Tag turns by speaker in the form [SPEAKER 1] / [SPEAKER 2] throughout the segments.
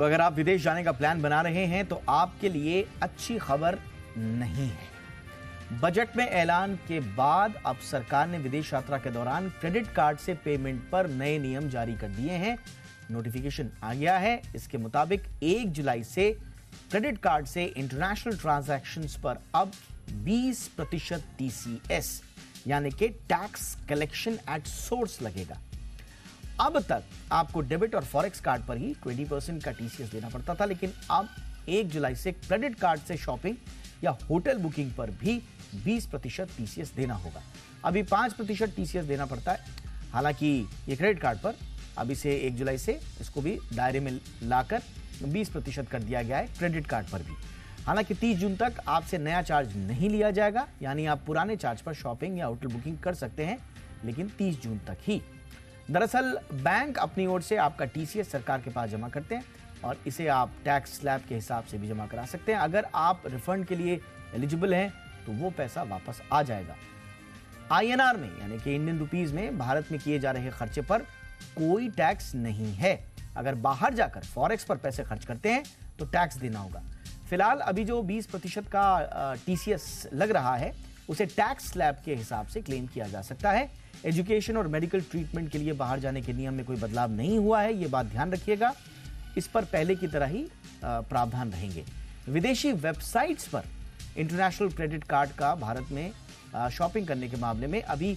[SPEAKER 1] तो अगर आप विदेश जाने का प्लान बना रहे हैं तो आपके लिए अच्छी खबर नहीं है। बजट में ऐलान के बाद अब सरकार ने विदेश यात्रा के दौरान क्रेडिट कार्ड से पेमेंट पर नए नियम जारी कर दिए हैं। नोटिफिकेशन आ गया है। इसके मुताबिक 1 जुलाई से क्रेडिट कार्ड से इंटरनेशनल ट्रांजैक्शंस पर अब 20% टीसीएस यानी कि टैक्स कलेक्शन एट सोर्स लगेगा। अब तक आपको डेबिट और फॉरेक्स कार्ड पर ही 20% का टीसीएस देना पड़ता था, लेकिन अब 1 जुलाई से क्रेडिट कार्ड से शॉपिंग या होटल बुकिंग पर भी 20% टीसीएस देना होगा। अभी 5% टीसीएस देना पड़ता है। हालांकि ये क्रेडिट कार्ड पर अभी से 1 जुलाई से इसको भी दायरे में लाकर 20% कर दिया गया है क्रेडिट कार्ड पर भी। हालांकि 30 जून तक आपसे नया चार्ज नहीं लिया जाएगा, यानी आप पुराने चार्ज पर शॉपिंग या होटल बुकिंग कर सकते हैं, लेकिन 30 जून तक ही। दरअसल बैंक अपनी ओर से आपका टीसीएस सरकार के पास जमा करते हैं और इसे आप टैक्स स्लैब के हिसाब से भी जमा करा सकते हैं। अगर आप रिफंड के लिए एलिजिबल हैं तो वो पैसा वापस आ जाएगा। आईएनआर में यानी कि इंडियन रुपीज में भारत में किए जा रहे खर्चे पर कोई टैक्स नहीं है। अगर बाहर जाकर फॉरेक्स पर पैसे खर्च करते हैं तो टैक्स देना होगा। फिलहाल अभी जो 20% का टीसीएस लग रहा है उसे टैक्स स्लैब के हिसाब से क्लेम किया जा सकता है। एजुकेशन और मेडिकल ट्रीटमेंट के लिए बाहर जाने के नियम में कोई बदलाव नहीं हुआ है, ये बात ध्यान रखिएगा। इस पर पहले की तरह ही प्रावधान रहेंगे। विदेशी वेबसाइट्स पर इंटरनेशनल क्रेडिट कार्ड का भारत में शॉपिंग करने के मामले में अभी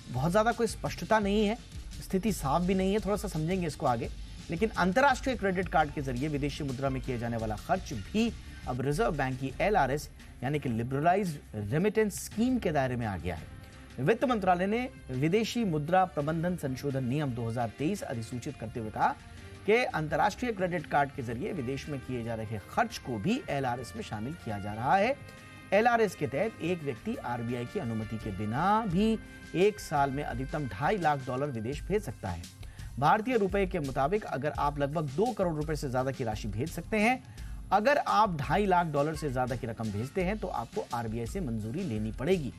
[SPEAKER 1] बहुत ज़्यादा कोई स्पष्टता नहीं है, स्थिति साफ भी नहीं है। थोड़ा सा समझेंगे इसको आगे। लेकिन अंतर्राष्ट्रीय क्रेडिट कार्ड के जरिए विदेशी मुद्रा में किए जाने वाला खर्च भी अब रिजर्व बैंक की एलआरएस यानी कि लिबरलाइज्ड रेमिटेंस स्कीम के दायरे में आ गया है। वित्त मंत्रालय ने विदेशी मुद्रा प्रबंधन संशोधन नियम 2023 अधिसूचित करते हुए कहा कि अंतर्राष्ट्रीय क्रेडिट कार्ड के जरिए विदेश में किए जा रहे खर्च को भी एलआरएस में शामिल किया जा रहा है। एलआरएस के तहत एक व्यक्ति आरबीआई की अनुमति के बिना भी 1 साल में अधिकतम $2.5 लाख विदेश भेज सकता है। भारतीय रुपए के मुताबिक अगर आप लगभग 2 करोड़ रुपए से ज्यादा की राशि भेज सकते हैं, अगर आप $2.5 लाख से ज्यादा की रकम भेजते हैं तो आपको आरबीआई से मंजूरी लेनी पड़ेगी।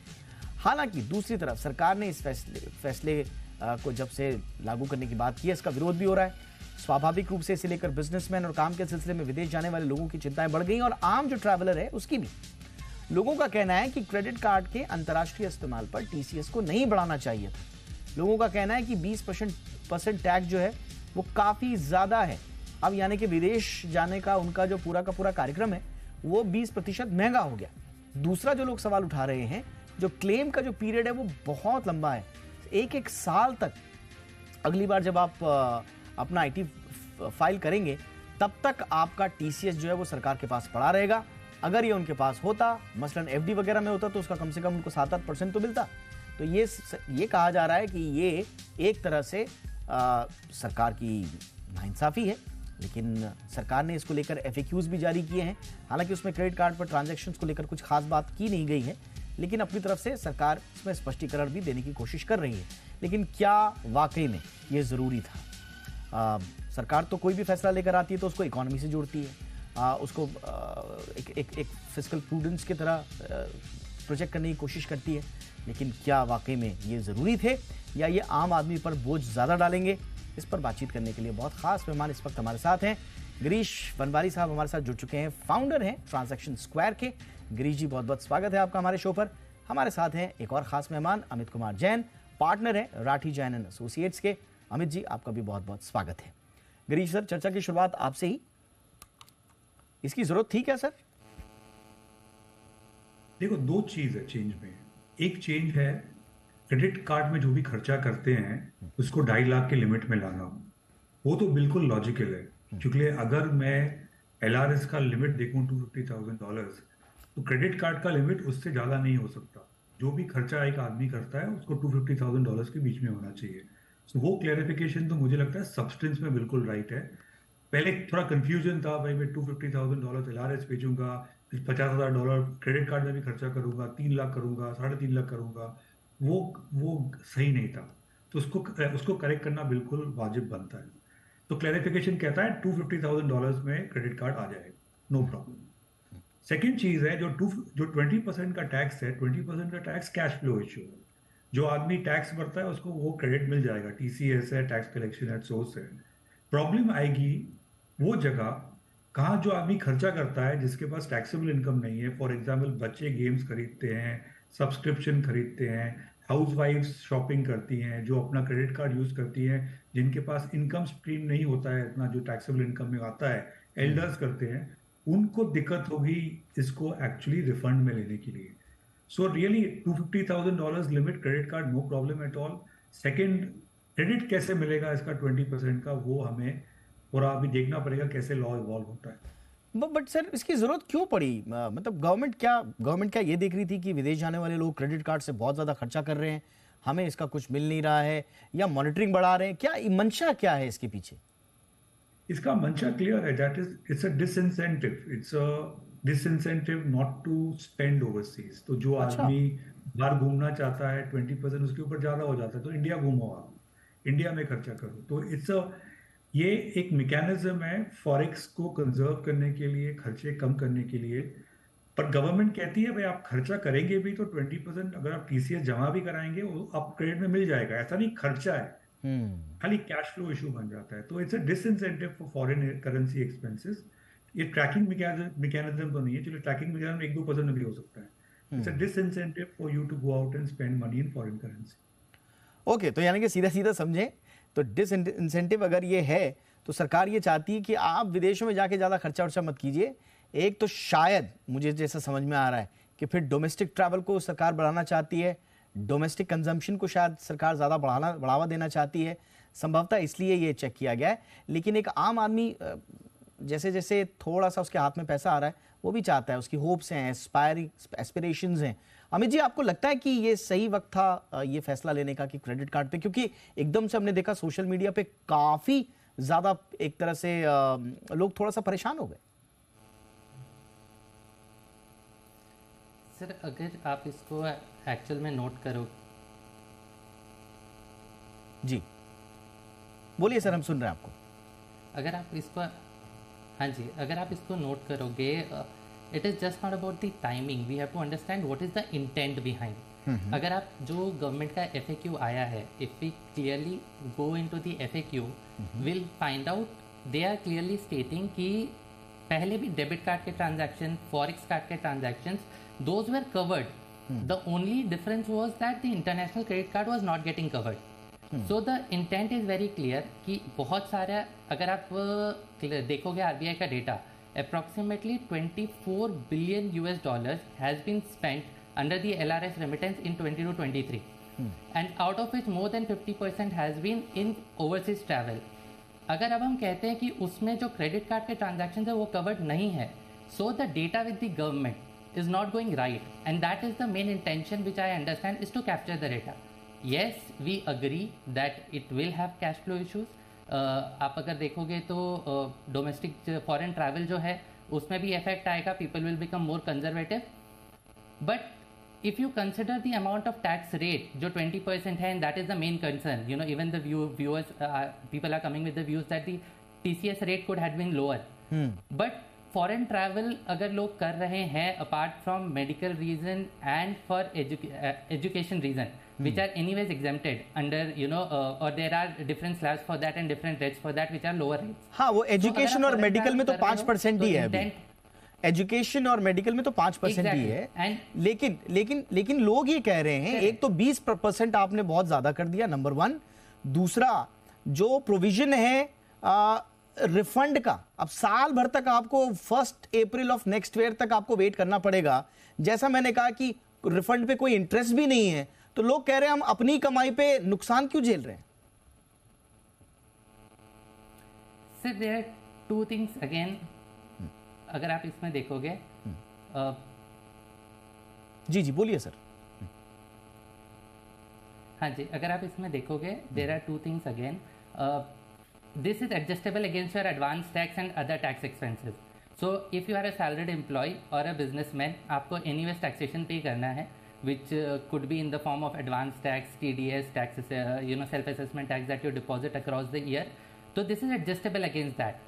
[SPEAKER 1] हालांकि दूसरी तरफ सरकार ने इस फैसले को जब से लागू करने की बात की है, इसका विरोध भी हो रहा है। स्वाभाविक रूप से इसे लेकर बिजनेसमैन और काम के सिलसिले में विदेश जाने वाले लोगों की चिंताएं बढ़ गई और आम जो ट्रैवलर है उसकी भी। लोगों का कहना है कि क्रेडिट कार्ड के अंतर्राष्ट्रीय इस्तेमाल पर टीसीएस को नहीं बढ़ाना चाहिए था। लोगों का कहना है कि 20% टैक्स जो है वो काफी ज्यादा है। अब यानी कि विदेश जाने का उनका जो पूरा का पूरा कार्यक्रम है वो 20% महंगा हो गया। दूसरा जो लोग सवाल उठा रहे हैं, जो क्लेम का जो पीरियड है वो बहुत लंबा है, 1 साल तक। अगली बार जब आप अपना आईटी फाइल करेंगे तब तक आपका टीसीएस जो है वो सरकार के पास पड़ा रहेगा। अगर ये उनके पास होता, मसलन एफडी वगैरह में होता, तो उसका कम से कम उनको 7-8% तो मिलता। तो ये कहा जा रहा है कि ये एक तरह से सरकार की नाइंसाफी है। लेकिन सरकार ने इसको लेकर एफएक्यूज भी जारी किए हैं। हालांकि उसमें क्रेडिट कार्ड पर ट्रांजैक्शंस को लेकर कुछ खास बात की नहीं गई है, लेकिन अपनी तरफ से सरकार इसमें स्पष्टीकरण भी देने की कोशिश कर रही है। लेकिन क्या वाकई में ये ज़रूरी था? सरकार तो कोई भी फैसला लेकर आती है तो उसको इकोनॉमी से जोड़ती है, उसको एक फिस्कल प्रूडेंस की तरह प्रोजेक्ट करने की कोशिश करती है। लेकिन क्या वाकई में ये ज़रूरी थे या ये आम आदमी पर बोझ ज़्यादा डालेंगे? इस पर बातचीत करने के लिए बहुत खास मेहमान इस वक्त हमारे साथ हैं। गिरीश वनवारी साहब हमारे साथ जुड़ चुके हैं, फाउंडर हैं ट्रांजैक्शन स्क्वायर के। गिरीश जी, बहुत बहुत स्वागत है आपका हमारे शो पर। हमारे साथ हैं एक और खास मेहमान अमित कुमार जैन, पार्टनर हैं राठी जैन एंड एसोसिएट्स के। अमित जी, आपका भी बहुत बहुत स्वागत है। गिरीश सर, चर्चा की शुरुआत आपसे ही। इसकी जरूरत थी क्या सर?
[SPEAKER 2] देखो, 2 चीज है चेंज में। एक चेंज है क्रेडिट कार्ड में जो भी खर्चा करते हैं उसको 2.5 लाख के लिमिट में लाना। वो तो बिल्कुल लॉजिकल है, क्योंकि अगर मैं एलआरएस का लिमिट देखूं $250,000 तो क्रेडिट कार्ड का लिमिट उससे ज्यादा नहीं हो सकता। जो भी खर्चा एक आदमी करता है उसको $250,000 के बीच में होना चाहिए। तो वो क्लैरिफिकेशन तो मुझे लगता है सब्सटेंस में बिल्कुल राइट है। पहले थोड़ा कंफ्यूजन था, भाई मैं $250,000 एलआरएस भेजूंगा, फिर $50,000 क्रेडिट कार्ड में भी खर्चा करूंगा, 3 लाख करूंगा, 3.5 लाख करूंगा। वो सही नहीं था। तो उसको करेक्ट करना बिल्कुल वाजिब बनता है। तो क्लैरिफिकेशन कहता है $250,000 में क्रेडिट कार्ड आ जाएगा, नो प्रॉब्लम। सेकेंड चीज है, जो 20% का टैक्स है, 20% का टैक्स कैश फ्लो इश्यू है। जो आदमी टैक्स भरता है उसको वो क्रेडिट मिल जाएगा, टीसीएस है, टैक्स कलेक्शन एट सोर्स है। प्रॉब्लम आएगी वो जगह कहाँ जो आदमी खर्चा करता है जिसके पास टैक्सेबल इनकम नहीं है, फॉर एग्जाम्पल बच्चे गेम्स खरीदते हैं, सब्सक्रिप्शन खरीदते हैं, हाउस वाइफ्स शॉपिंग करती हैं, जो अपना क्रेडिट कार्ड यूज करती हैं, जिनके पास इनकम स्ट्रीम नहीं होता है इतना जो टैक्सेबल इनकम में आता है, एल्डर्स करते हैं, उनको दिक्कत होगी इसको एक्चुअली रिफंड में लेने के लिए। So really $250,000 limit credit card, no problem at all. Second, credit कैसे मिलेगा इसका 20% का, वो हमें पूरा अभी देखना पड़ेगा कैसे लॉ इवॉल्व होता है।
[SPEAKER 1] बट सर इसकी जरूरत क्यों पड़ी? मतलब गवर्नमेंट क्या ये देख रही थी कि विदेश जाने वाले लोग क्रेडिट कार्ड से बहुत ज्यादा खर्चा कर रहे हैं, हमें इसका कुछ मिल नहीं रहा है, या मॉनिटरिंग बढ़ा रहे हैं? क्या मंशा क्या है इसके पीछे?
[SPEAKER 2] इसका मंशा क्लियर है, that is it's a disincentive not to spend overseas. तो जो
[SPEAKER 1] अच्छा।
[SPEAKER 2] आदमी बाहर घूमना चाहता है 20% उसके ऊपर ज्यादा हो जाता है, तो इंडिया घूमो, आप इंडिया में खर्चा करो। तो ये एक मैकेनिज्म है फॉरेक्स को कंजर्व करने के लिए, खर्चे कम करने के लिए। पर गवर्नमेंट कहती है भाई आप खर्चा करेंगे भी तो 20% अगर आप टीसीएस जमा भी कराएंगे वो आप क्रेडिट में मिल जाएगा, ऐसा नहीं खर्चा है, खाली कैश फ्लो इशू बन जाता है। तो it's a disincentive for foreign currency expenses. ये ट्रैकिंग मैकेनिज्म तो नहीं है, चलो ट्रैकिंग मैकेनिज्म 1-2% में भी हो सकता है। It's a disincentive for you to go out and spend money in foreign currency.
[SPEAKER 1] Okay, तो यानी कि सीधा सीधा समझें तो डिसइंसेंटिव अगर ये है तो सरकार ये चाहती है कि आप विदेशों में जाके ज़्यादा खर्चा वर्चा मत कीजिए। एक तो शायद मुझे जैसा समझ में आ रहा है कि फिर डोमेस्टिक ट्रैवल को सरकार बढ़ाना चाहती है, डोमेस्टिक कंजम्पशन को शायद सरकार ज़्यादा बढ़ावा देना चाहती है, संभवतः इसलिए ये चेक किया गया है। लेकिन एक आम आदमी जैसे जैसे थोड़ा सा उसके हाथ में पैसा आ रहा है वो भी चाहता है, उसकी होप्स हैं, एस्पिरेशंस हैं। अमित जी, आपको लगता है कि ये सही वक्त था ये फैसला लेने का कि क्रेडिट कार्ड पे, क्योंकि एकदम से हमने देखा सोशल मीडिया पे काफी ज्यादा एक तरह से लोग थोड़ा सा परेशान हो गए।
[SPEAKER 3] सर अगर आप इसको एक्चुअल में नोट करो।
[SPEAKER 1] जी बोलिए सर, हम सुन रहे हैं आपको।
[SPEAKER 3] अगर आप इसको, हाँ जी, अगर आप इसको नोट करोगे, it is just not about the timing, we have to understand what is the intent behind. अगर आप जो गवर्नमेंट का FAQ आया है, if we clearly go into the FAQ, will find out they are clearly stating कि पहले भी debit card के ट्रांजैक्शन, फॉरेक्स कार्ड के transactions, those were covered. The only difference was that the international credit card was not getting covered. So the intent is very clear कि बहुत सारा, अगर आप देखोगे RBI का data, approximately $24 billion has been spent under the LRS remittance in 22-23, and out of which more than 50% has been in overseas travel. अगर अब हम कहते हैं कि उसमें जो क्रेडिट कार्ड के ट्रांजैक्शन है वो कवर्ड नहीं है, so the data with the government is not going right, and that is the main intention which I understand is to capture the data. Yes, we agree that it will have cash flow issues. आप अगर देखोगे तो domestic foreign travel जो है उसमें भी effect आएगा, people will become more conservative. But if you consider the amount of tax rate जो 20% है, and that is the main concern, you know, even the viewers, people are coming with the views that the TCS rate could have been lower. But foreign travel अगर लोग कर रहे हैं apart from medical reason and for education reason, which are anyways exempted under, you know, or there are different slabs for that and different rates for that which are lower rates.
[SPEAKER 1] हाँ, वो education और medical में तो 5% ही है अभी। Education और medical में तो 5% ही है। लेकिन लोग ये कह रहे हैं, एक तो 20% आपने बहुत ज्यादा कर दिया, नंबर 1। दूसरा, जो प्रोविजन है रिफंड का, अब साल भर तक आपको 1 अप्रैल ऑफ नेक्स्ट ईयर तक आपको वेट करना पड़ेगा। जैसा मैंने कहा कि रिफंड पे कोई इंटरेस्ट भी नहीं है, तो लोग कह रहे हैं हम अपनी कमाई पे नुकसान क्यों झेल रहे हैं?
[SPEAKER 3] Sir there are 2 things again, अगर आप इसमें देखोगे।
[SPEAKER 1] जी बोलिए सर।
[SPEAKER 3] हाँ जी, अगर आप इसमें देखोगे, there are 2 things again. This is adjustable against your advance tax and other tax expenses. So if you are a salaried employee और अ बिजनेसमैन, आपको एनीवेज टैक्सेशन पे करना है, which could be in the form of advance tax, TDS, taxes, you know, self-assessment tax that you deposit across the year. So this is adjustable against that.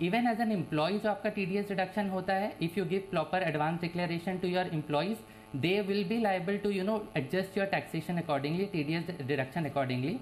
[SPEAKER 3] Even as an employee, जो आपका TDS deduction होता है, if you give proper advance declaration to your employees, they will be liable to, you know, adjust your taxation accordingly, TDS deduction accordingly.